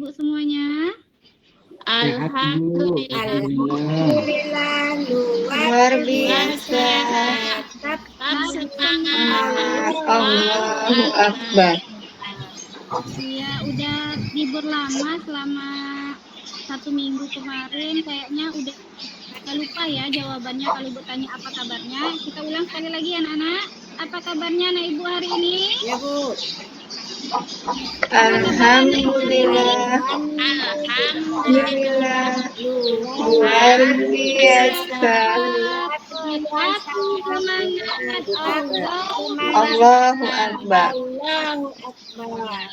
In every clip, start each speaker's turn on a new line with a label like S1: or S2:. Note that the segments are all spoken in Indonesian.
S1: Ibu semuanya?
S2: Alhamdulillah, luar biasa.
S3: Tetap semangat.
S2: Allahu Akbar.
S1: Iya, udah libur lama selama 1 minggu kemarin. Kayaknya udah lupa ya jawabannya kalau Ibu tanya apa kabarnya. Kita ulang sekali lagi ya anak-anak. Apa kabarnya anak Ibu hari ini?
S2: Ya, Bu.
S3: Alhamdulillah.
S2: Alhamdulillah, luar biasa.
S1: Tetap semangat.
S3: Allahu Akbar.
S2: Allahu Akbar.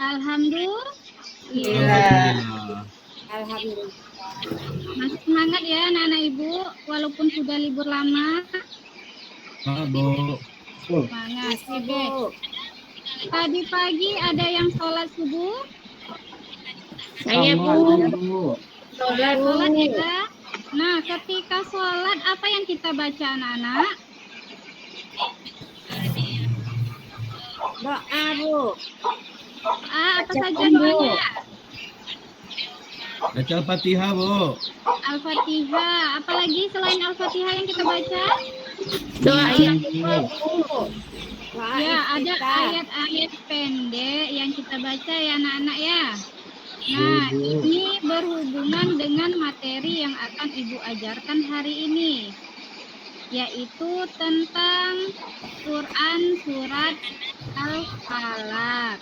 S1: Alhamdulillah.
S2: Alhamdulillah.
S1: Masih semangat ya anak-anak Ibu walaupun sudah libur lama.
S4: Bu.
S1: Semangat. Oke. Tadi pagi ada yang sholat subuh?
S3: Saya Bu.
S1: Sholat ya. Nah, ketika sholat apa yang kita baca anak-anak?
S2: Doa, Bu.
S1: Apa saja doanya?
S4: Baca Al-Fatihah, Bu.
S1: Al-Fatihah. Apalagi selain Al-Fatihah yang kita baca?
S3: Doa yang
S1: Ya, ada ayat-ayat pendek yang kita baca ya anak-anak ya. Nah, ini berhubungan dengan materi yang akan Ibu ajarkan hari ini, yaitu tentang Quran surat Al-Falaq.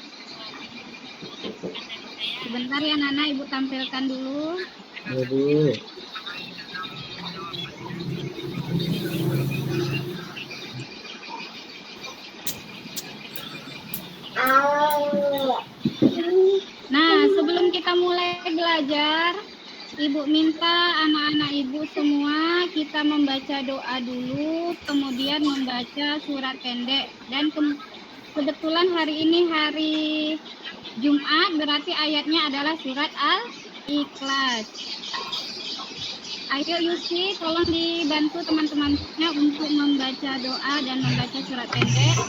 S1: Sebentar ya anak-anak, Ibu tampilkan dulu.
S4: Ya, Bu.
S1: Nah, sebelum kita mulai belajar, Ibu minta anak-anak Ibu semua kita membaca doa dulu, kemudian membaca surat pendek. Dan kebetulan hari ini hari Jumat, berarti ayatnya adalah surat Al-Ikhlas. Ayo Yusi, tolong dibantu teman-temannya untuk membaca doa dan membaca surat pendek.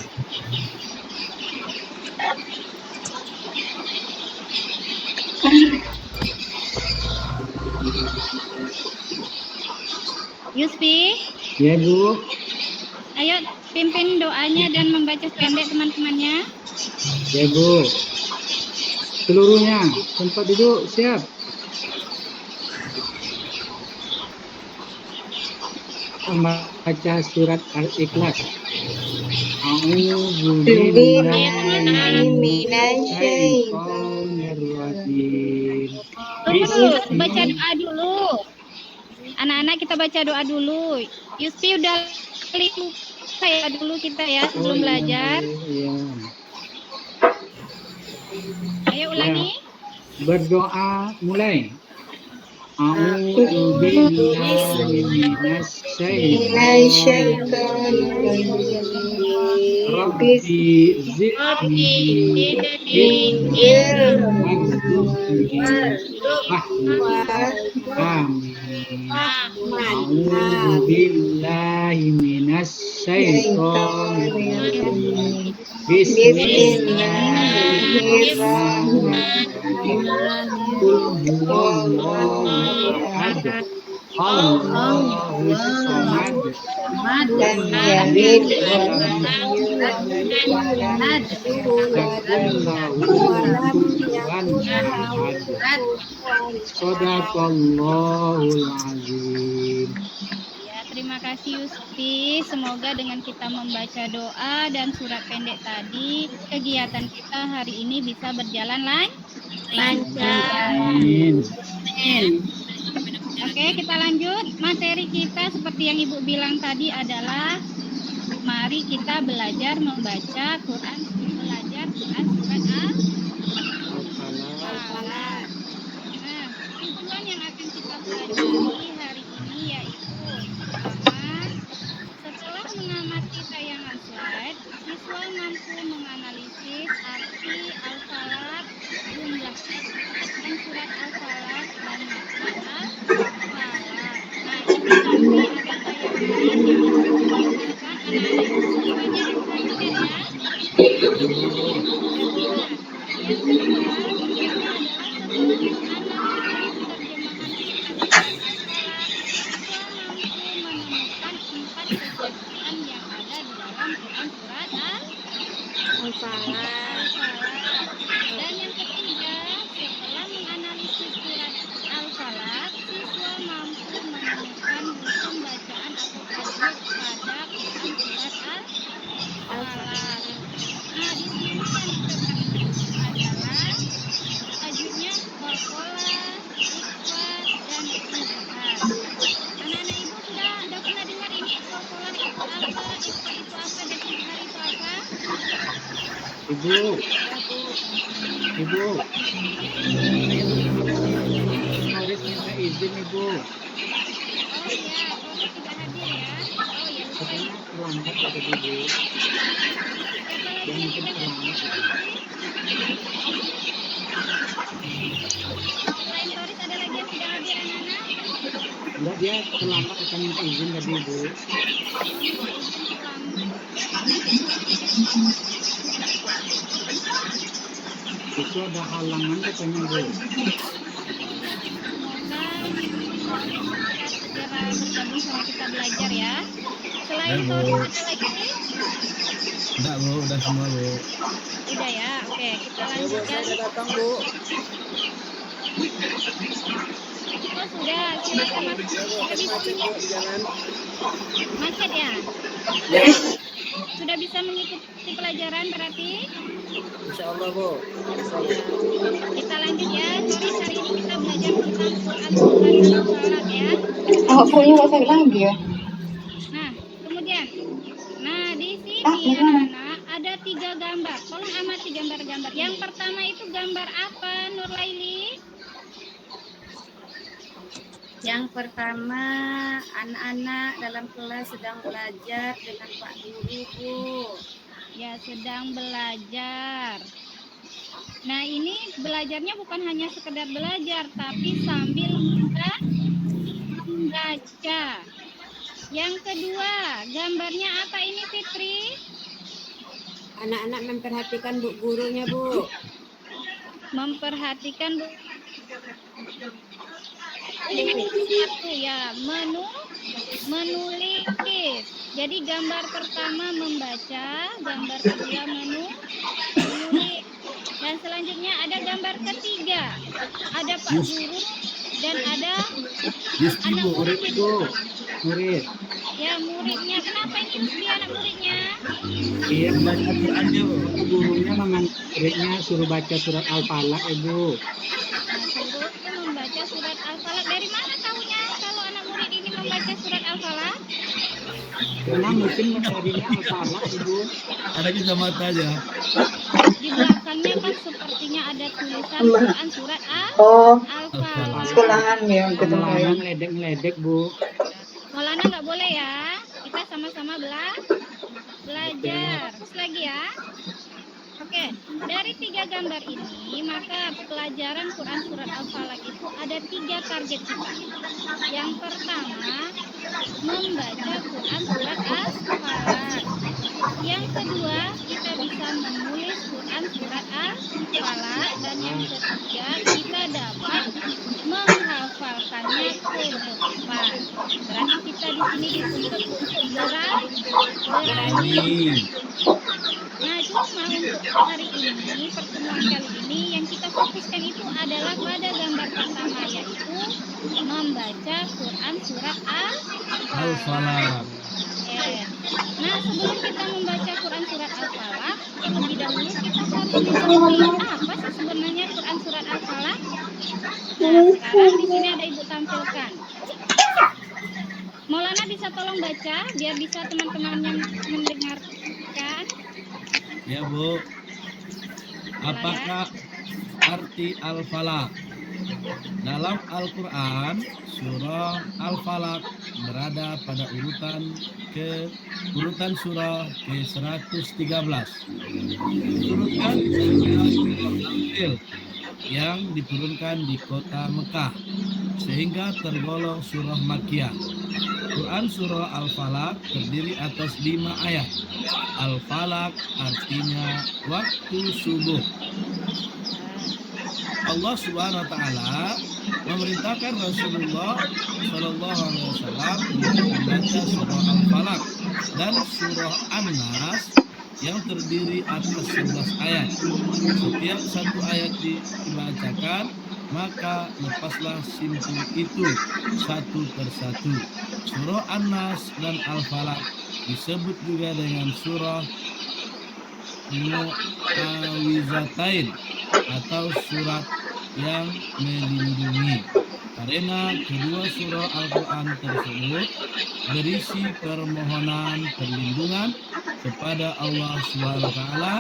S1: Yusfi,
S4: Ya, Bu.
S1: ayo pimpin doanya dan membaca pendek teman-temannya.
S4: Ya, Bu. Seluruhnya tempat duduk siap. Membaca surat Al-Ikhlas. A'udzu billahi minasyaitonir rajim.
S1: Tunggu, baca doa dulu. Anak-anak kita baca doa dulu. Yusfi udah kayak dulu kita ya sebelum belajar.
S4: Iya.
S1: Ayo ulangi.
S4: Berdoa mulai. A'udzu billahi minasyaitonir rajim. Rabbi zidni ilman. Amin. A'udzu billahi minasyaitonir rajim. Bismillahirrahmanirrahim. Qul huwallahu ahad. Allahus samad. Lam yalid wa lam yulad wa lam yakul lahu kufuwan ahad. Shadaqallahul azim.
S1: Ya, terima kasih Yusfi. Semoga dengan kita membaca doa dan surat pendek tadi, kegiatan kita hari ini bisa berjalan lancar.
S4: Amin.
S1: Oke, kita lanjut. Materi kita seperti yang Ibu bilang tadi adalah mari kita belajar membaca Quran, belajar Quran surat Al-Falaq. Nah, kesimpulan yang akan kita pelajari hari ini yaitu pertama, setelah mengamati tayangan slide, siswa mampu menganalisis arti Al-Falaq, jumlah ayat dan surat Al-Falaq dan makna Al-Falaq. Nah, ini nanti ada tayangan yang akan anak-anak itu semuanya diperhatikan ya.
S4: Ibu, Ibu, murid minta izin Ibu.
S1: Oh iya, Kori tidak hadir ya. Oh ya sudah.
S4: Katanya terlambat ya tadi Ibu.
S1: Siapa lagi
S4: Dia
S1: yang
S4: mungkin
S1: tidak hadir?
S4: terlambat.
S1: Selain Toris ada lagi yang tidak hadir anak-anak?
S4: Enggak, dia terlambat akan minta izin tadi Ibu. Itu ada halangan katanya Bu.
S1: Semoga segera bergabung sama kita belajar ya. Selain
S5: Ya, Bu.
S1: Toris ada lagi?
S5: Enggak, Bu, udah semua, Bu.
S1: Udah ya, oke kita lanjutkan.
S2: datang, Bu.
S1: Oh sudah, silakan masuk. Sudah bisa mengikuti macet ya? Sudah bisa mengikuti pelajaran berarti?
S2: Insya Allah, Bu.
S1: Kita lanjut ya. Toris hari ini kita belajar tentang Quran surat Al-Falaq ya.
S3: Pokoknya nggak sakit lagi ya.
S1: Nah, kemudian, di sini anak-anak ada 3 gambar. Tolong amati gambar-gambar. Yang pertama itu gambar apa, Nur Laili?
S2: Yang pertama, anak-anak dalam kelas sedang belajar dengan Pak Guru, Bu.
S1: Ya, sedang belajar. Nah, ini belajarnya bukan hanya sekedar belajar, tapi sambil juga membaca. Yang kedua, gambarnya apa ini, Fitri?
S2: Anak-anak memperhatikan Bu gurunya, Bu.
S1: Memperhatikan satu ya, menulis. Jadi gambar pertama membaca, gambar kedua menulis. Dan selanjutnya ada gambar ketiga. Ada Pak Guru dan ada anak murid.
S4: Murid.
S1: Ya, muridnya. Kenapa ini harus dia anak muridnya?
S4: Iya,
S5: Baca Qurannya, Bu.
S4: gurunya muridnya suruh baca surat Al-Falaq Ibu.
S1: Nah, suruhnya membaca surat Al-Falaq. Dari mana tahunya kalau anak murid ini membaca surat Al-Falaq?
S4: Karena mungkin materinya Al-Falaq Ibu.
S5: Ada kisah mata aja.
S1: Di belakangnya kan sepertinya ada tulisan Quran surat
S3: Oh,
S1: Al-Falaq.
S3: sekolahan ya ketemu ya.
S4: Kemalangan ngeledek-ngeledek Bu.
S1: Maulana nggak boleh ya. Kita sama-sama belajar. Terus lagi ya. Oke, dari 3 gambar ini, maka pelajaran Quran surat Al-Falaq itu ada 3 target kita. Yang pertama, membaca Quran surat Al-Falaq. Yang kedua, kita bisa menulis Quran surat Al-Falaq. Dan yang ketiga, kita dapat menghafalkannya ke depan. Berarti kita di sini dituntut berani. Nah, cuma untuk hari ini, pertemuan kali ini, yang kita fokuskan itu adalah pada gambar pertama, yaitu membaca Quran surat
S5: Al-Falaq.
S1: Nah, sebelum kita membaca Quran surat Al-Falaq, terlebih dahulu kita harus mengetahui apa sih sebenarnya Quran surat Al-Falaq. Nah, sekarang di sini ada Ibu tampilkan. Maulana bisa tolong baca biar bisa teman-temannya mendengarkan.
S5: Ya, Bu. Apakah arti Al-Falaq? Dalam Al-Quran, surah Al-Falaq berada pada urutan surah ke-113. Diturunkan yang diturunkan di kota Mekah, sehingga tergolong surah Makkiyah. Quran surah Al-Falaq terdiri atas 5 ayat. Al-Falaq artinya waktu subuh. Allah Subhanahu wa taala memerintahkan Rasulullah Shallallahu alaihi wasallam untuk membaca surah Al-Falaq dan surah An-Nas yang terdiri atas 11 ayat. Setiap satu ayat dibacakan, maka lepaslah simpul itu satu persatu. Surah An-Nas dan Al-Falaq disebut juga dengan surah Mu'awizatain atau surat yang melindungi, karena kedua surah Al-Quran tersebut berisi permohonan perlindungan kepada Allah Subhanahu wa taala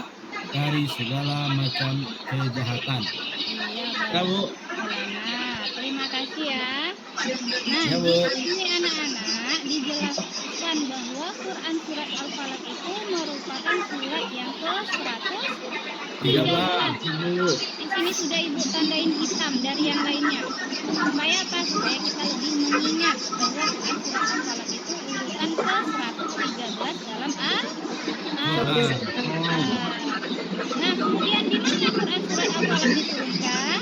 S5: dari segala macam kejahatan.
S1: Iya,
S5: Ya, Bu.
S1: Maulana. Terima kasih ya. Nah,
S5: Ya,
S1: di
S5: Bu.
S1: sini anak-anak dijelaskan bahwa Quran surat Al-Falaq itu merupakan surat yang ke-113.
S5: 13.
S1: Di sini sudah Ibu tandain hitam dari yang lainnya. Supaya apa? Supaya kita lebih mengingat bahwa Quran surat Al-Falaq itu urutan ke-113 dalam Al-Quran. Nah, kemudian di mana Quran surat Al-Falaq diturunkan?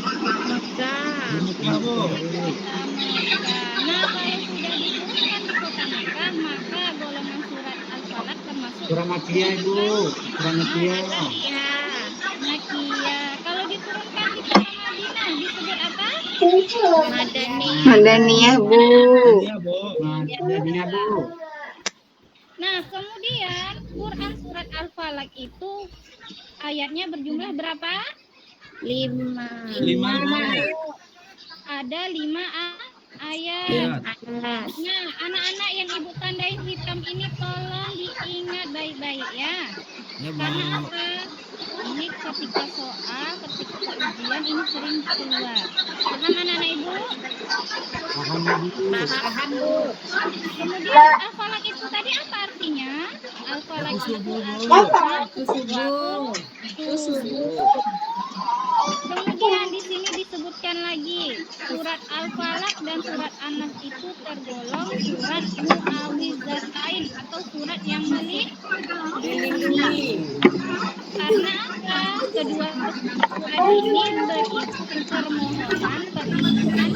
S5: Di Mekah, Bu.
S1: Kota Mekah. Nah, kalau sudah diturunkan di kota Mekah, maka golongan surat Al-Falaq termasuk
S4: Surah Makiyah Ibu, Surah Makiyah.
S1: Makiyah. Kalau diturunkan di kota Madinah disebut apa?
S3: Madaniyah, Bu.
S5: Iya, Bu.
S4: Madinah Bu.
S1: Nah, kemudian Quran surat Al-Falaq itu ayatnya berjumlah berapa?
S2: 5.
S5: 5, Bu.
S1: Ada 5 ayat.
S5: Iya.
S1: Nah, anak-anak yang Ibu tandain hitam ini tolong diingat baik-baik ya.
S5: Ya, Bu.
S1: Karena apa? Ini ketika soal, ketika ujian ini sering keluar. Paham anak-anak Ibu?
S4: Paham Bu.
S1: Kemudian Al-Falaq itu tadi apa artinya? Al-Falaq itu subuh. Kemudian di sini disebutkan lagi surat Al-Falaq dan surat An-Nas itu tergolong surat mu'awizatain atau surat yang melindungi. Karena apa? Kedua surat ini berisi permohonan perlindungan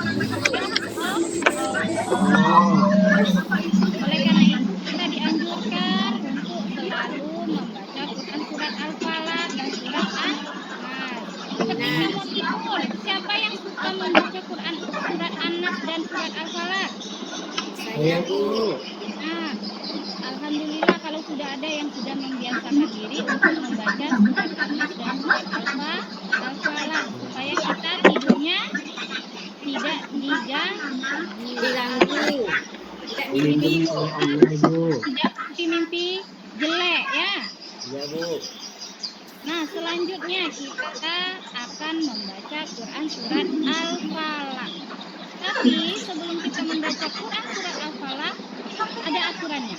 S1: Oleh karena itu kita dianjurkan untuk selalu membaca Quran surat Al-Falaq dan surat An-Nas. Ketika mau tidur, siapa yang suka membaca Quran surat An-Nas dan surat Al-Falaq?
S4: Saya Bu.
S1: Nah, alhamdulillah kalau sudah ada yang sudah membiasakan diri untuk membaca surat An-Nas dan surat Al-Falaq supaya kita tidurnya tidak diganggu.
S4: Dilindungi oleh Allah Ibu.
S1: Tidak mimpi jelek ya.
S5: Ya, Bu.
S1: Nah, selanjutnya kita akan membaca Quran surat Al-Falaq. Tapi sebelum kita membaca Quran surat Al-Falaq, ada aturannya.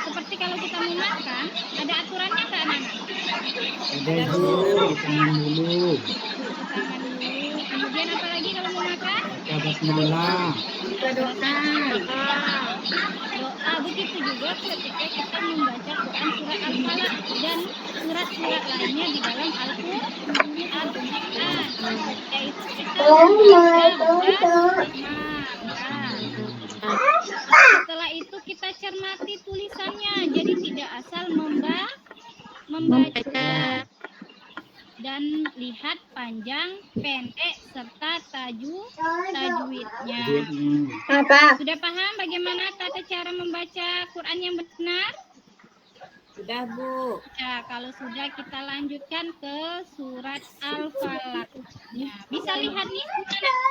S1: Seperti kalau kita mau makan, ada aturannya nggak anak-anak?
S4: Ada Ibu, tangan dulu.
S1: Cuci tangan dulu. Kemudian apa lagi kalau mau makan?
S4: Baca basmalah.
S1: Doa. Begitu juga ketika kita membaca Quran surat Al-Falaq dan surat-surat lainnya di dalam Al-Quran. Yaitu kita membaca. Setelah itu kita cermati tulisannya. Jadi tidak asal membaca dan lihat panjang, pendek serta tajwidnya.
S3: Apa?
S1: Sudah paham bagaimana tata cara membaca Quran yang benar?
S2: Sudah, Bu.
S1: Nah, kalau sudah kita lanjutkan ke surat Al-Falaq. Ya, bisa lihat nih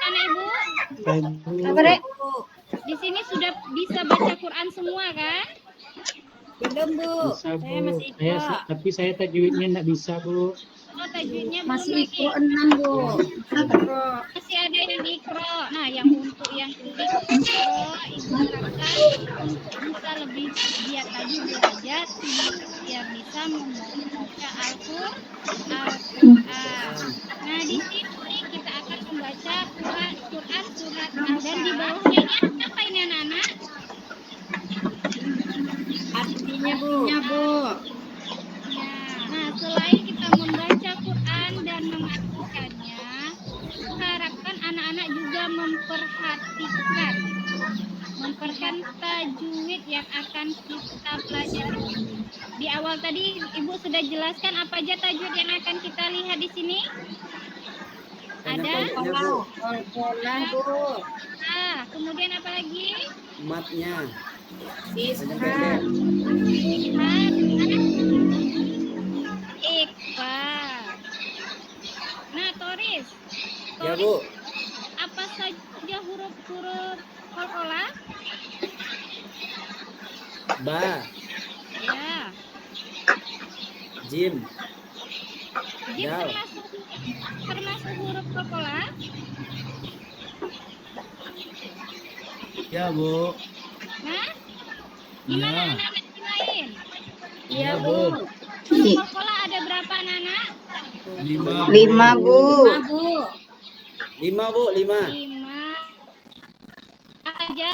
S1: anak Ibu?
S3: Apa, Dek?
S1: Di sini sudah bisa baca Quran semua kan?
S2: Belum, Bu.
S4: Bisa Bu.
S2: Saya masih
S4: Tapi saya tajwidnya enggak bisa Bu.
S1: Oh, tajwidnya belum
S2: masih
S1: lagi.
S2: ikro 6, Bu.
S1: Masih ada yang ikro. Nah, yang untuk yang ikro Ibu harapkan untuk bisa lebih giat lagi belajar biar bisa membaca Al-Quran. Nah, di sini kita akan membaca Quran surat dan di bawahnya ini apa ini anak-anak?
S2: Artinya, Bu.
S1: Nah, selain kita membaca Quran dan mengartikannya, harapkan anak-anak juga memperhatikan tajwid yang akan kita pelajari. Di awal tadi Ibu sudah jelaskan apa aja tajwid yang akan kita lihat di sini. Ada
S2: Kol-kolan, Bu.
S1: kemudian apa lagi?
S5: Matnya.
S2: Isra.
S1: Ikhfa. Nah, Toris.
S5: Ya, Bu.
S1: Apa saja huruf-huruf qalqalah?
S5: Ba,
S1: Ya.
S5: jim,
S1: Jim
S6: Dal.
S1: termasuk huruf qalqalah?
S5: Ya, Bu.
S1: Nah, gimana
S5: Ya.
S1: anak-anak yang lain?
S2: Iya,
S5: Bu.
S1: Huruf qalqalah ada berapa anak-anak?
S5: 5, Bu.
S3: 5 Bu.
S2: 5 Bu.
S6: 5 Bu, 5.
S1: 5 aja.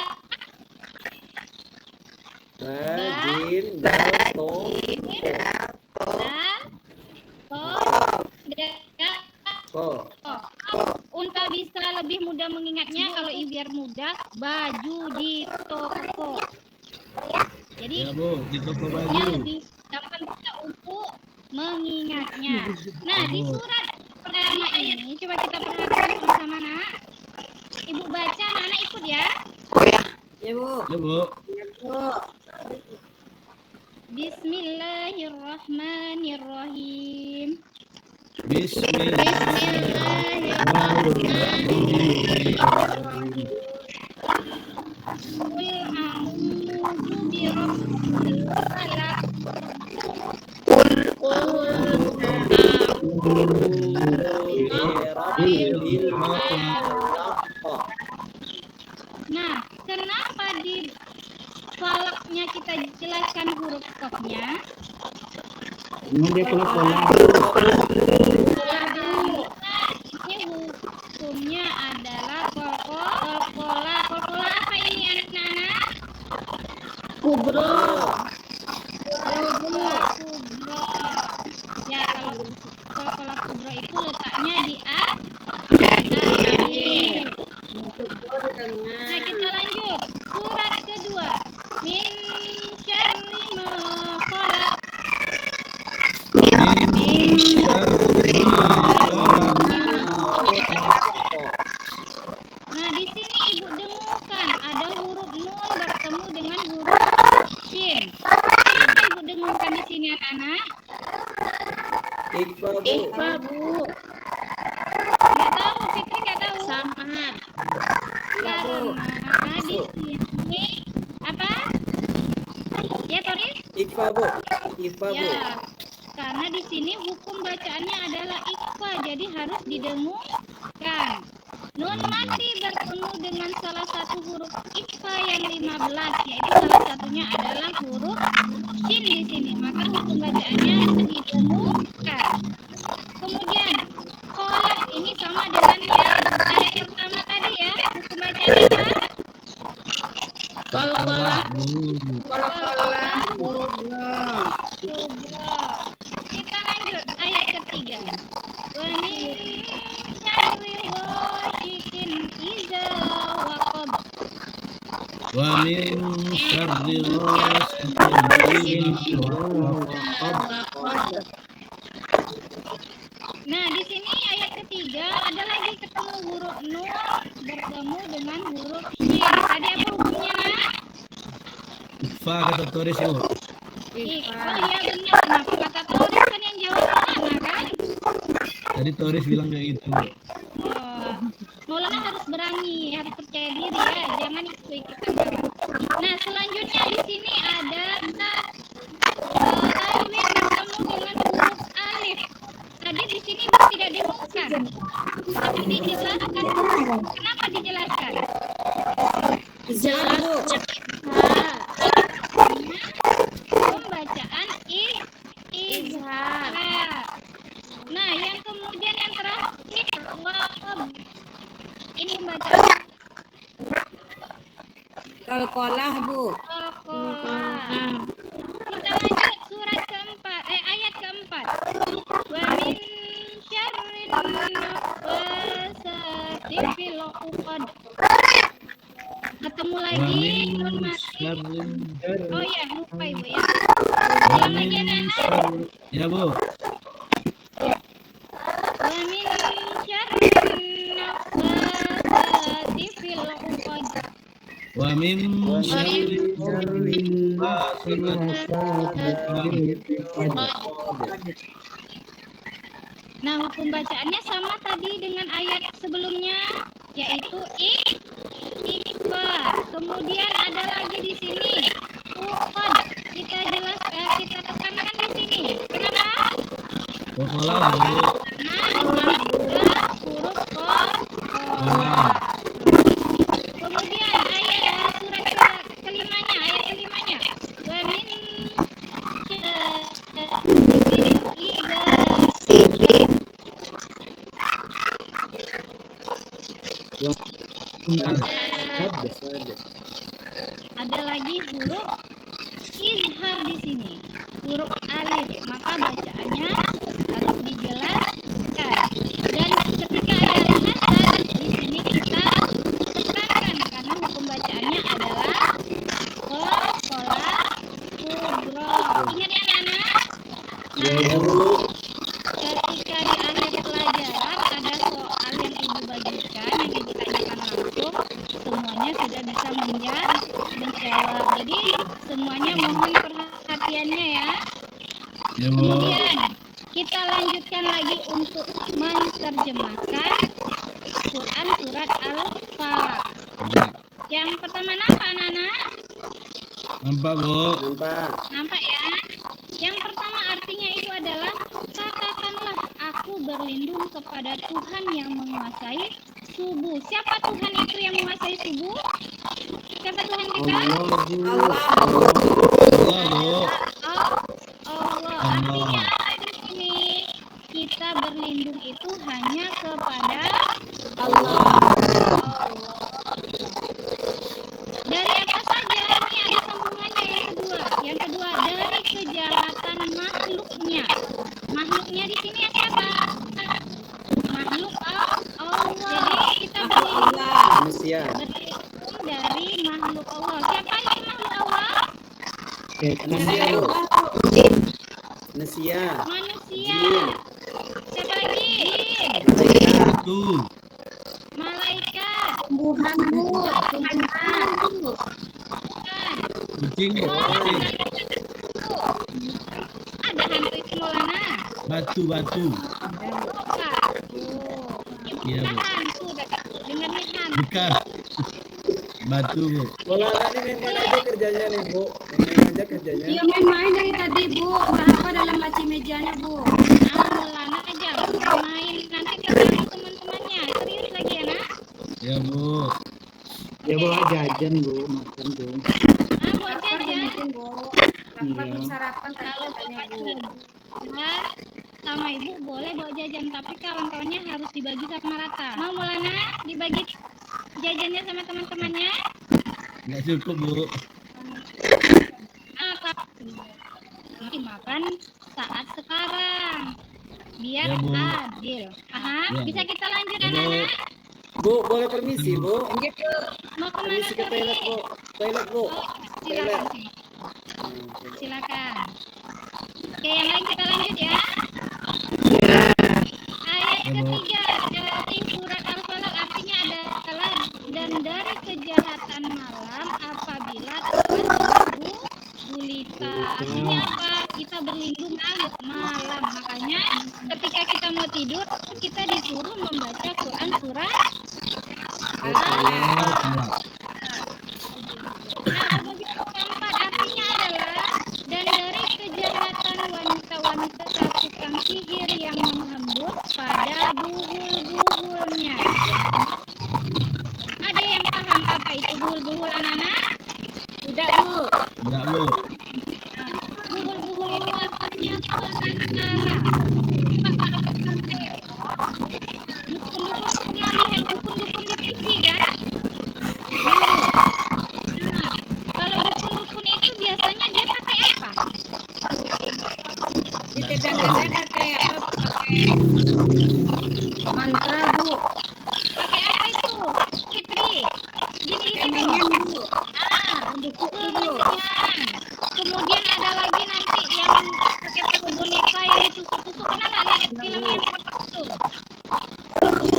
S6: Jim, dal, to.
S1: Dal, to, da,
S6: Ko.
S1: Unta bisa lebih mudah mengingatnya kalau biar mudah baju di toko. Jadi
S5: Ya, Bu, di toko
S1: nya
S5: baju.
S1: lebih gampang kita untuk mengingatnya. Nah, di surat pertama ini coba kita perhatikan bersama, Nak. Ibu baca, anak ikut ya.
S2: Ya, Bu.
S5: Ya, Bu.
S2: Ya, Bu.
S1: Bismillahirrahmanirrahim. Qul a'udzu birabbil falaq. Nah, kenapa di falaknya kita jelaskan huruf qafnya?
S4: Memang dia pola-pola.
S1: Ini hukumnya adalah qalqalah. Qalqalah apa ini anak-anak? Kubro. Ya, kalau qalqalah kubro itu letaknya di akhir. Nah, kita lanjut. Surat kedua. Min syarri ma khalaq. Nah, di sini Ibu dengarkan ada huruf nun bertemu dengan huruf shin. Apa Ibu dengarkan di sini anak-anak?
S6: Iqfa Bu.
S1: Nggak tahu, Fitri nggak tahu.
S2: Samad.
S1: Karena di sini apa? Ya, Toris?
S6: Iqfa Bu. Iqfa Bu.
S1: Ya, karena di sini hukum bacaannya adalah ikhfa, jadi harus didengungkan. Nun mati bertemu dengan salah satu huruf ikhfa yang 15, yaitu salah satunya adalah huruf shin di sini. Maka hukum bacaannya didengungkan. Kemudian kolak ini sama dengan yang ayat pertama tadi ya. Hukum bacaannya apa?
S2: Qalqalah.
S1: Kita lanjut ayat ketiga. Wa min syarri ghasiqin idza waqab.
S5: Wa min syarri ghasiqin idza waqab.
S1: Nah, di sini ayat ketiga ada lagi ketemu huruf nun bertemu dengan huruf shin. Tadi apa hukumnya, Nak?
S5: Iqfa kata Toris, Bu.
S1: Oh iya benar. Kenapa kata Toris kan yang jawab Maulana kan?
S5: Tadi Toris bilang kayak gitu.
S1: Oh, Maulana harus berani, harus percaya diri ya, jangan ikut-ikutan jawab. Nah, selanjutnya di sini ada tanwin bertemu dengan huruf alif. Tadi di sini tidak dimuatkan, tapi dijelaskan. Kenapa dijelaskan?
S2: Jelas.
S1: Pembacaan izhar. Nah, yang kemudian yang terakhir waqab. Ini pembacaan
S2: Qalqalah, Bu.
S1: qalqalah. Kita lanjut surat keempat, ayat keempat. Wa min syarrin naffasati fil 'uqad. Ketemu
S5: Wa
S1: lagi
S5: min
S1: nun mati.
S5: syarri.
S1: Oh ya, lupa Ibu ya.
S5: Wa
S1: Ulang lagi
S5: min
S1: anak.
S5: syarri. Ya, Bu.
S1: Wa min syarrin naffasati fil 'uqad.
S5: Wa min syarri
S1: Nah, hukum bacaannya sama tadi dengan ayat sebelumnya, yaitu ikhfa. Kemudian ada lagi di sini uqad. Kita tekankan di sini. Kenapa?
S5: Kola, Bu.
S1: Yang kedua huruf
S5: Kola.
S1: Kemudian surat kelimanya, ayat kelimanya. Wa min ada lagi huruf izhar di sini, huruf alif, maka bacaannya harus dijelaskan. Dan ketika ada lisan di sini kita tekankan karena hukum bacaannya adalah kola kubro. Ingat ya anak-anak? Ketika di akhir pelajaran ada soal yang ibu bagikan yang ibu tanyakan langsung, semuanya sudah bisa menjawab. Jadi semuanya mohon perhatiannya ya.
S5: Ya, Bu.
S1: Kemudian kita lanjutkan lagi untuk menerjemahkan Quran surat Al-Falaq.
S5: Ya.
S1: Yang pertama nampak anak-anak?
S5: Nampak, Bu.
S6: Nampak.
S1: Nampak ya? Yang pertama artinya itu adalah katakanlah aku berlindung kepada Tuhan yang menguasai subuh. Siapa Tuhan itu yang menguasai subuh? Siapa Tuhan kita?
S5: Allah, Bu.
S1: Allah. Artinya apa di sini? Kita berlindung itu hanya kepada Allah. Dari apa saja? Ini ada sambungannya yang kedua dari kejahatan makhluknya. Makhluknya di sini siapa? Makhluk Allah. Jadi kita berlindung
S6: Manusia.
S1: dari makhluk Allah. Siapa itu makhluk Allah?
S6: Manusia, Bu. Manusia.
S1: Manusia. Siapa lagi?
S5: Itu.
S1: Malaikat.
S2: Tumbuhan, Bu. Tumbuhan.
S5: Kucing, Bu. Kucing.
S1: Ada hantu itu Maulana.
S5: Batu. Iya, Bu.
S1: Hantu, dengarnya hantu.
S5: Bukan. Batu, Bu.
S6: Bola tadi main aja kerjanya nih, Bu. Main aja kerjanya.
S2: Dia main-main dari tadi, Bu. Entah apa dalam laci mejanya, Bu.
S1: Maulana aja main nanti ketemu teman-temannya. Serius lagi ya nak?
S5: Ya, Bu.
S4: Ya bawa jajan, Bu, makan tuh.
S1: Buat
S2: Apa
S1: jajan.
S2: mungkin, Bu? Apa
S4: Iya.
S2: sarapan
S1: Kalau
S2: katanya,
S1: bapak
S2: Bu.
S1: berdua sama ibu boleh bawa jajan, tapi kawan-kawannya harus dibagi sama rata. Mau Maulana dibagi jajannya sama teman-temannya?
S5: Nggak cukup, Bu.
S1: Apa? Dimakan saat sekarang biar
S5: Ya, Bu.
S1: adil. Paham?
S5: Ya.
S1: Bisa kita lanjut
S5: Ya, Bu.
S1: anak-anak?
S6: Bu, boleh permisi, Bu.
S1: Mau kemana
S6: Permisi ke toilet, Bu. Toilet, Bu.
S1: Silakan. Silakan. Oke, yang lain kita lanjut ya. Ayat
S5: Ya, Bu.
S1: ketiga dari surat Al-Falaq artinya adalah dan dari kejahatan malam apabila terjadi gulita. Artinya apa? Kita berlindung malam. Makanya ketika kita mau tidur kita disuruh membaca Quran surat Al-Falaq. Kemudian keempat artinya adalah dan dari kejahatan wanita-wanita tukang sihir yang menghembus pada buhul-buhulnya. Ada yang paham apa itu buhul-buhul anak-anak? Sudah, Bu.
S5: Enggak, Bu.
S1: Buhul-buhul itu artinya perantara. Dukun-dukun pernah lihat dukun-dukun di TV kan? Kalau dukun-dukun itu biasanya dia pakai apa?
S2: Mantra, Bu.
S1: Pakai apa itu? Fitri. Gini itu. Kemudian ada lagi nanti yang pakai boneka yang ditusuk-tusuk. Pernah nggak lihat film yang itu?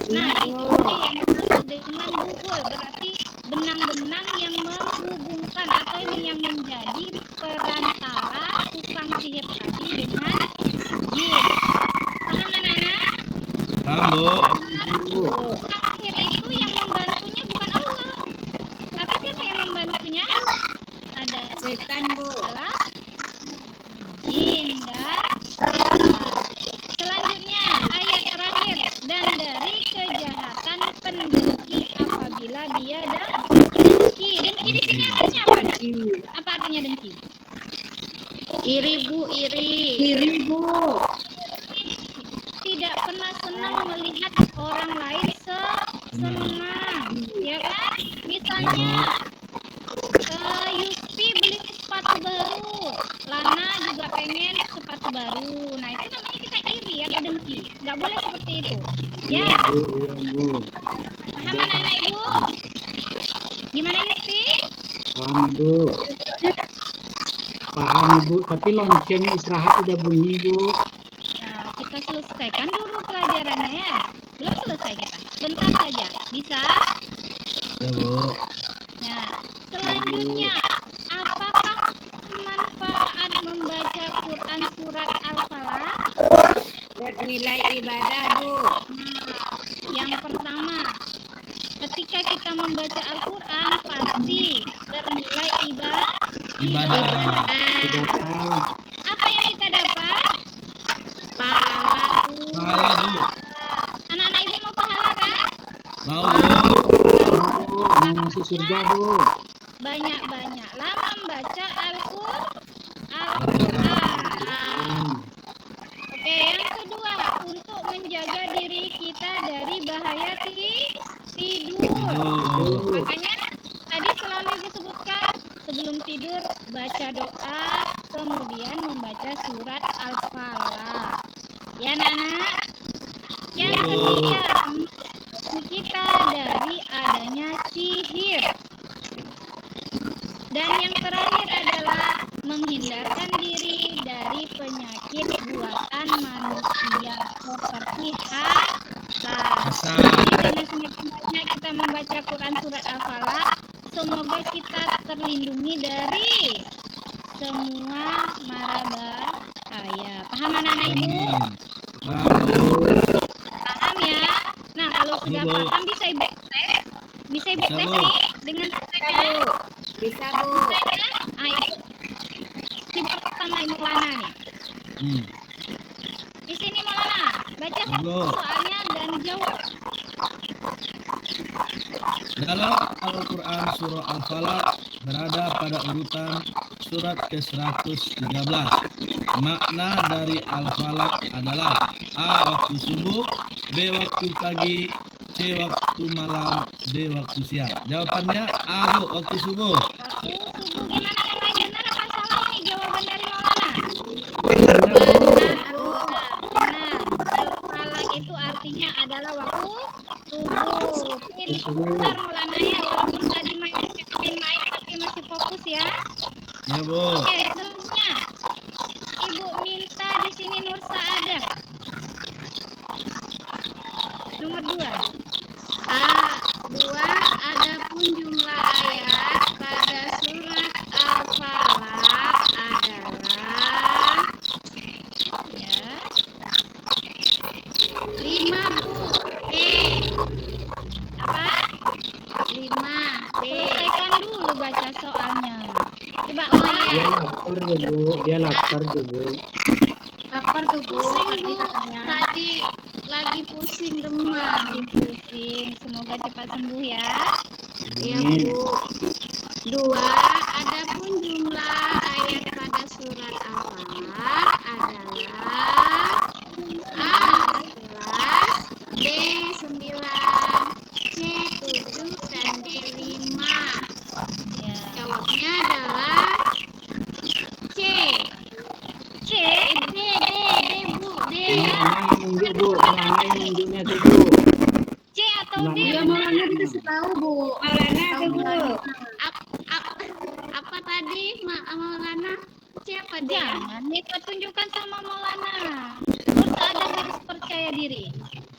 S1: Nah, itu yang disebut dengan buhul. Berarti benang-benang yang menghubungkan atau yang menjadi perantara tukang sihir tadi dengan jin. Paham anak-anak?
S5: Paham, Bu.
S1: Tukang sihir itu yang membantunya bukan Allah. Tapi siapa yang membantunya? Ada
S2: Setan, Bu.
S1: adalah jin dan setan. Selanjutnya dia dengki. Dengki di sini artinya apa? Apa artinya dengki?
S2: Iri Bu, iri.
S3: Iri Bu.
S1: Tidak pernah senang melihat orang lain senang, ya kan? Misalnya Yupi beli sepatu baru, Lana juga pengen sepatu baru. Nah itu namanya kita iri atau dengki. Nggak boleh seperti itu. Ya, paham anak-anak ibu? Gimana Yupi?
S4: Paham Bu. Paham Bu, tapi lonceng istirahat udah bunyi Bu.
S1: Nah, kita selesaikan dulu pelajarannya ya. Belum selesai kita. Bentar saja. Bisa?
S5: Ya Bu.
S1: Nah, selanjutnya, apakah manfaat membaca Quran surat Al-Falaq?
S2: Bernilai ibadah Bu.
S1: Yang pertama, ketika kita membaca Al-Quran pasti bernilai
S5: Ibadah.
S4: Tidak tahu.
S1: apa yang kita dapat?
S2: Pahala Bu.
S5: Pahala Bu.
S1: Anak-anak ibu mau pahala kan?
S5: Mau Bu.
S4: Bu, mau masuk surga Bu.
S1: Banyak-banyaklah membaca Al-Quran. Oke, yang kedua, untuk menjaga diri kita dari bahaya tidur. Makanya tadi selalu disebutkan sebelum tidur baca doa, kemudian membaca surat Al-Falaq. Ya, anak-anak. Yang ketiga, kita dari adanya sihir. Dan yang terakhir adalah menghindarkan diri dari penyakit buatan manusia seperti hasad. Dengan semakin kita membaca Quran surat Al-Falaq, semoga kita terlindungi dari semua mara bahaya. Paham anak-anak ibu? Paham ya? Nah, kalau sudah paham bisa ibu tes. Bisa ibu tes nih dengan saya.
S2: Bisa Bu.
S1: Ayo. Coba pertama Ibu Lana nih. Di sini Maulana, baca satu soalnya dan jawab.
S5: Dalam Al-Quran surah Al-Falaq berada pada urutan surat ke-113. Makna dari Al-Falaq adalah A. Waktu subuh, B. Waktu pagi, C. Waktu malam, D. Waktu siang. Jawabannya A Bu, waktu subuh.
S1: Waktu subuh gimana yang lain benar apa salah nih jawaban dari Maulana?
S2: Benar Bu.
S1: Benar. Al-Falaq itu artinya adalah waktu subuh. Ini sebentar Maulana ya, walaupun tadi main tapi masih fokus ya.
S5: Ya Bu.
S1: Oke, selanjutnya Ibu minta di sini Nur Saadah. Nomor 2.
S2: A2. Adapun jumlah ayat pada surat Al-Falaq adalah
S1: Ya.
S2: 5 Bu.
S1: Apa?
S2: 5 D.
S1: Selesaikan dulu baca soalnya. Coba
S4: Dia
S1: ulang.
S4: lapar tuh Bu, dia lapar tuh Bu.
S2: Lapar tuh Bu.
S1: Pusing Bu.
S2: Tadi lagi pusing demam.
S1: Lagi pusing. Semoga cepat sembuh ya.
S2: Ya Bu. 2. Adapun jumlah ayat pada surat Al-Falaq adalah A 11, B 9, C 7 dan D 5.
S1: Ya.
S2: Jawabnya adalah C.
S1: C.
S2: D Bu, D.
S4: Mana yang nunjuk Bu? Mana yang nunjuknya tuh Bu?
S1: C atau D?
S4: Iya,
S2: Maulana dikasih tahu Bu.
S3: Maulana tuh Bu.
S2: Apa tadi Maulana? Siapa dia?
S1: Jangan dipertunjukkan sama Maulana. Terus ada harus percaya diri.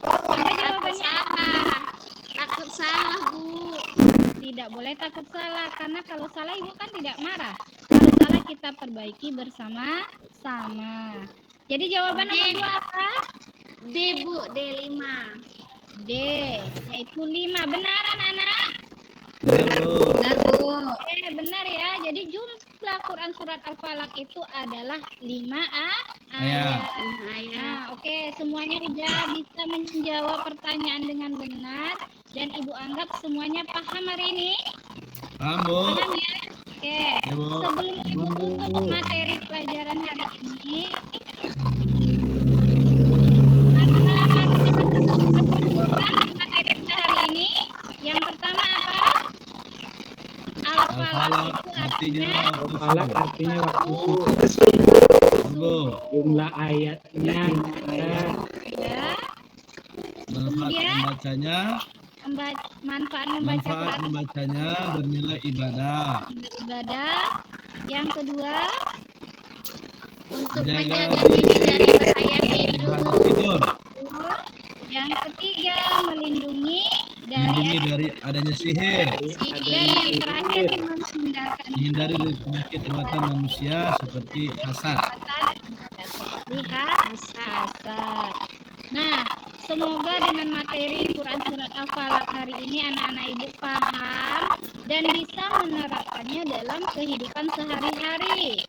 S1: Apa jawabannya?
S2: Takut salah Bu.
S1: Tidak boleh takut salah, karena kalau salah ibu kan tidak marah. Kalau salah kita perbaiki bersama-sama. Jadi jawaban nomor 2 apa?
S2: D Bu, D5.
S1: D, yaitu 5. Benar anak-anak?
S5: Ya Bu.
S2: Benar Bu.
S1: Benar ya. Jadi jumlah Quran surat Al-Falaq itu adalah 5
S5: Ayah.
S1: Nah, oke, semuanya udah bisa menjawab pertanyaan dengan benar dan Ibu anggap semuanya paham hari ini?
S5: Paham, Bu?
S1: Paham ya? Oke.
S5: Ya, Bu.
S1: Sebelum Ibu tutup materi pelajaran hari ini, materi kita hari ini yang pertama apa? Al-falaq itu artinya
S4: Al-falaq artinya waktu
S5: Bu.
S4: jumlah ayatnya
S1: ya,
S5: Manfaat membacanya,
S1: manfaat membaca
S5: manfaat
S1: Quran
S5: membacanya bernilai ibadah.
S1: Yang kedua, untuk
S5: Menjaga
S1: menjaga diri dari bahaya
S5: tidur,
S1: Yang ketiga, melindungi
S5: melindungi dari adanya sihir,
S1: dan yang terakhir
S5: menghindari dari penyakit muatan manusia seperti hasad.
S1: hasad. Nah, semoga dengan materi Quran Surat Al-Falaq hari ini anak-anak ibu paham dan bisa menerapkannya dalam kehidupan sehari-hari.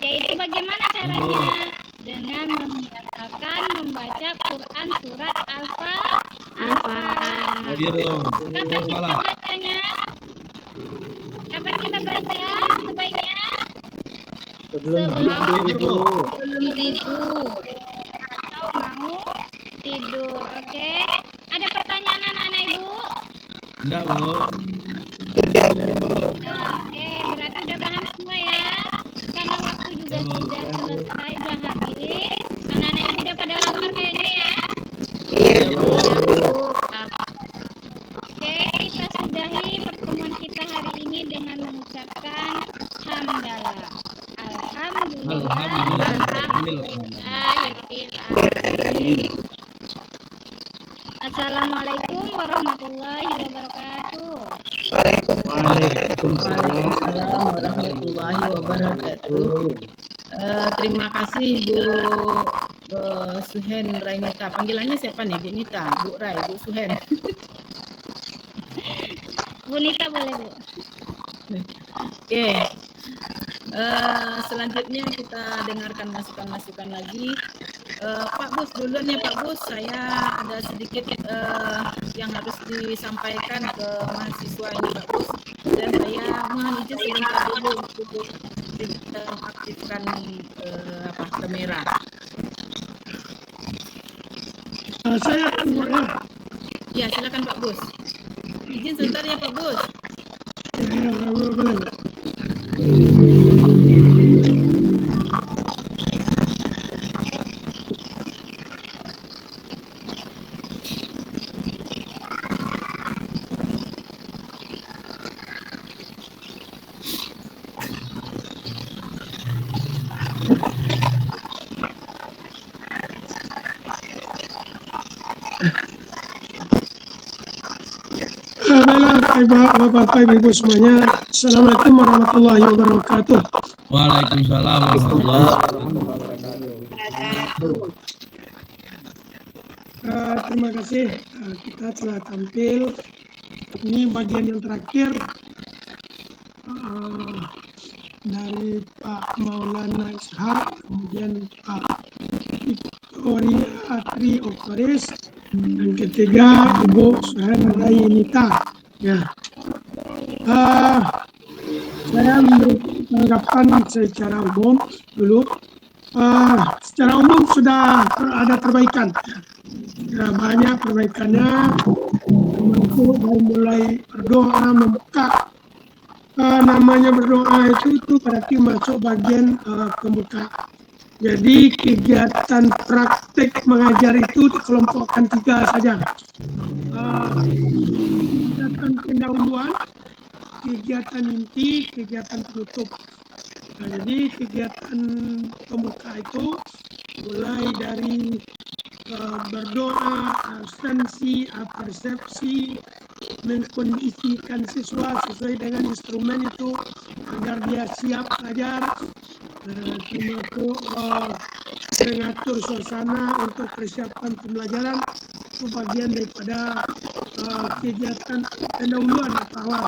S1: Yaitu bagaimana caranya? Dengan membiasakan membaca Quran Surat Al-Falaq.
S5: Biru,
S1: Kapan kita
S5: kepala.
S1: bacanya? Kapan kita baca sebaiknya?
S4: sebelum tidur.
S1: Tidur atau mau tidur. Oke, ada pertanyaan anak-anak ibu?
S5: Enggak, Bu.
S1: Oke, berarti udah paham semua ya. Karena waktu juga sudah selesai, udah habis. Anak-anak ibu udah pada lapar kayaknya ya. Oke, kita sudahi pertemuan kita hari ini dengan mengucapkan hamdalah. Assalamualaikum warahmatullahi wabarakatuh.
S4: Waalaikumsalam
S3: warahmatullahi wabarakatuh. Terima kasih Bu Suhen Rainita. Panggilannya siapa nih? Bu Nita, Bu Rai, Bu Suhen.
S1: Bu Nita boleh Bu.
S3: Oke. Selanjutnya kita dengarkan masukan-masukan lagi. Pak Bus, duluan ya Pak Bus. Saya ada sedikit yang harus disampaikan ke mahasiswa ini Pak Bus. Dan saya mohon izin sebentar dulu untuk kita aktifkan kamera.
S7: Saya akan mulai.
S3: Ya, silakan Pak Bus. Izin sebentar ya Pak Bus.
S7: Bapak Ibu semuanya, Assalamualaikum warahmatullahi wabarakatuh.
S5: Waalaikumsalam warahmatullahi
S7: wabarakatuh. Terima kasih, kita telah tampil. Ini bagian yang terakhir dari Pak Maulana Ishak, kemudian Pak Victoria Tri Oktoris, dan ketiga Ibu Suhen Rainita. Ya, saya memberi tanggapan secara umum dulu. Secara umum sudah ada perbaikan. Ya, banyak perbaikannya. Dari mulai berdoa, membuka. Namanya berdoa itu berarti masuk bagian pembuka. Jadi kegiatan praktek mengajar itu dikelompokkan 3 saja. Kegiatan pendahuluan, kegiatan inti, kegiatan penutup. Nah, jadi kegiatan pembuka itu mulai dari berdoa, absensi, persepsi, mengkondisikan siswa sesuai dengan instrumen itu agar dia siap belajar, termasuk mengatur suasana untuk persiapan pembelajaran. Itu bagian daripada kegiatan pendahuluan atau awal.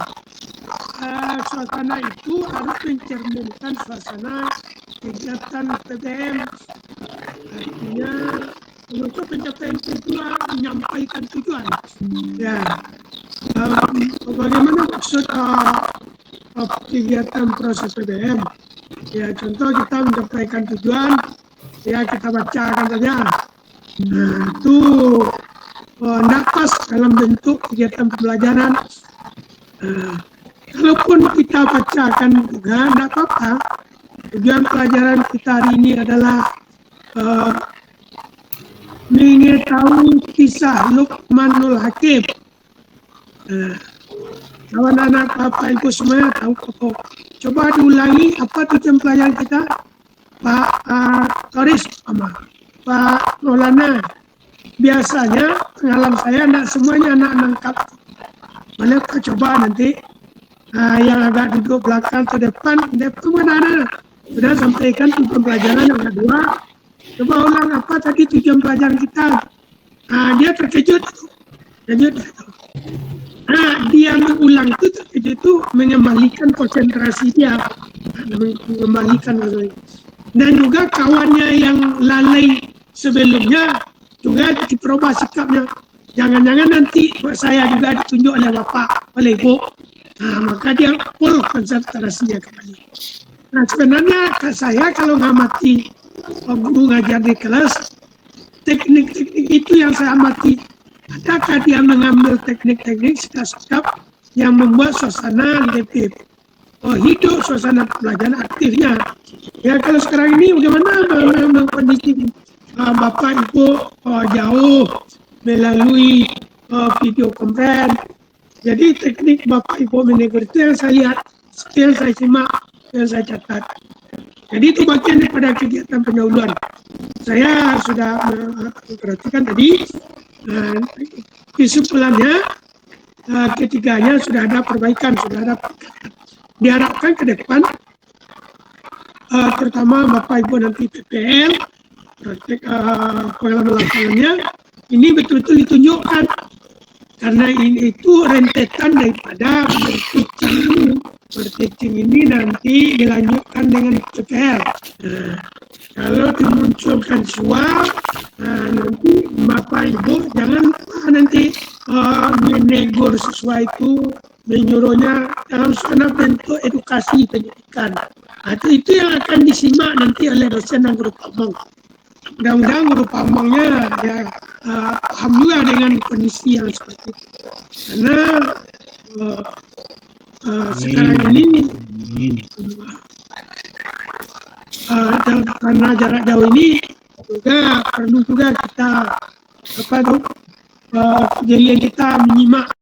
S7: Suasana itu harus mencerminkan suasana kegiatan PTM artinya untuk pencapaian tujuan, menyampaikan tujuan. Ya, bagaimana maksud kegiatan proses PBM? Ya, contoh kita menyampaikan tujuan, ya kita bacakan saja. Nah, itu napas dalam bentuk kegiatan pembelajaran. Kalaupun kita bacakan juga, tidak apa-apa. Tujuan pelajaran kita hari ini adalah mengetahui kisah Luqmanul Hakim. Kawan anak Bapak Ibu semua tahu pokok. Coba diulangi apa tujuan pelajaran kita, Pak Toris sama Pak Maulana. Biasanya pengalaman saya tidak semuanya anak nangkap. Mana Pak coba nanti yang agak duduk belakang atau depan mana sudah sampaikan tujuan pelajaran yang kedua. Coba ulang apa tadi tujuan pelajaran kita. Dia terkejut. Dia mengulang itu terkejut itu mengembalikan konsentrasi dia, mengembalikan. Dan juga kawannya yang lalai sebelumnya juga diperubah sikapnya. Jangan-jangan nanti saya juga ditunjuk oleh Bapak, oleh Ibu. Maka dia full konsentrasinya kembali. Nah sebenarnya saya kalau ngamati guru ngajar di kelas, teknik-teknik itu yang saya amati. Adakah dia mengambil teknik-teknik sikap-sikap yang membuat suasana lebih hidup, suasana pelajaran aktifnya. Ya kalau sekarang ini bagaimana kondisi Bapak Ibu jauh melalui video conference. Jadi teknik Bapak Ibu menegur itu yang saya lihat, yang saya simak, yang saya catat. Jadi itu bagian daripada kegiatan pendahuluan. Saya sudah memperhatikan tadi kesimpulannya ketiganya sudah ada perbaikan, sudah ada diharapkan ke depan terutama Bapak Ibu nanti PPL praktek pengalaman lapangannya ini betul-betul ditunjukkan karena ini itu rentetan daripada berteaching ini nanti dilanjutkan dengan PPL. Kalau dimunculkan suap, nanti Bapak Ibu jangan lupa nanti menegur siswa itu, menyuruhnya dalam suasana bentuk edukasi pendidikan. Itu yang akan disimak nanti oleh dosen dan guru pamong. Mudah-mudahan guru pamongnya ya paham juga dengan kondisi yang seperti itu. Karena sekarang ini karena jarak jauh ini juga perlu juga kita kejadian kita menyimak